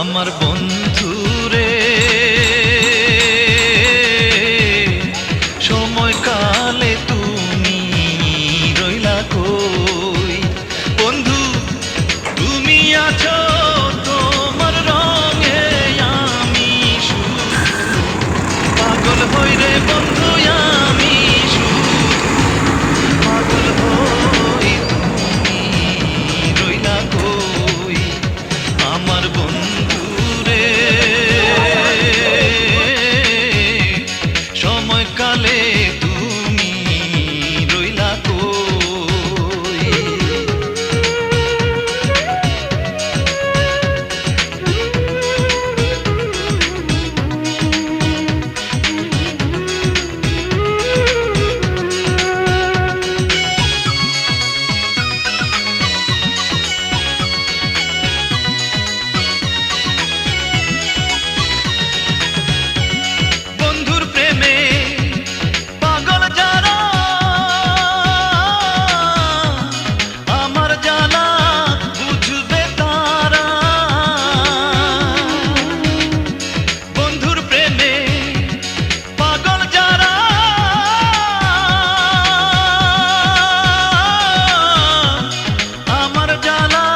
আমার বন্ধুরে সময়কালে তুমি রইলা কই। বন্ধু তুমি আছো তোমার রঙে, আমি শুধু পাগল হই রে বন্ধু, আমি শুধু পাগল হই, তুমি রইলা কই। আমার বন্ধুরে সময়কালে তুমি রইলা কই। বন্ধুর প্রেমে পাগল যারা, আমার জ্বালা বুঝবে তারা। বন্ধুর প্রেমে পাগল যারা, আমার জ্বালা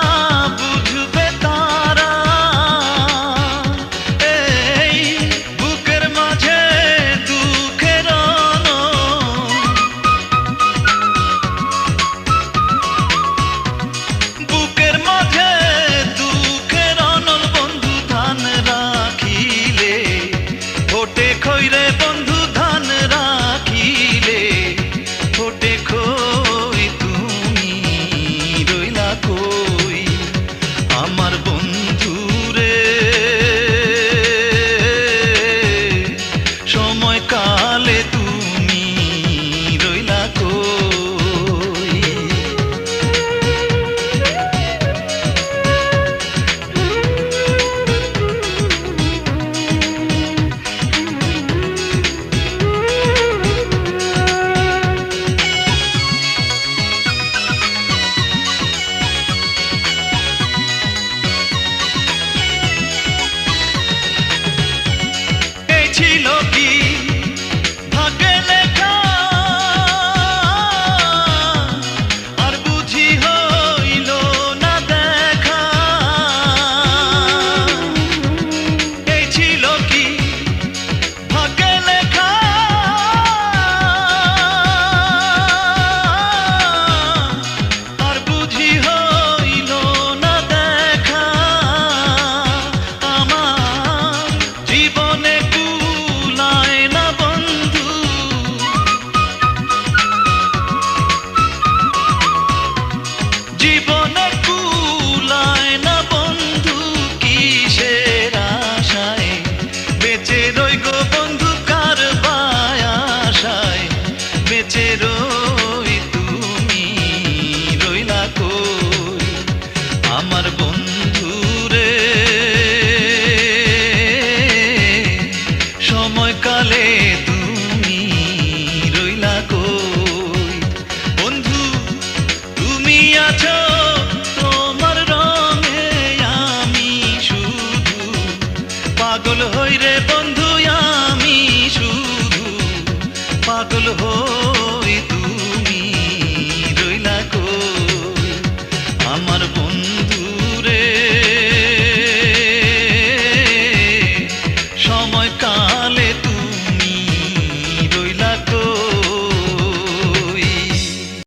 বুঝবে তারা। এই বুকের মাঝে দুঃখের অনল, বুকের মাঝে দুঃখের অনল। বন্ধু ধান রাখিলে ফোটে খই রে বন্ধু, ধান রাখিলে ফোটে খই, তুমি রইলা কই। আমার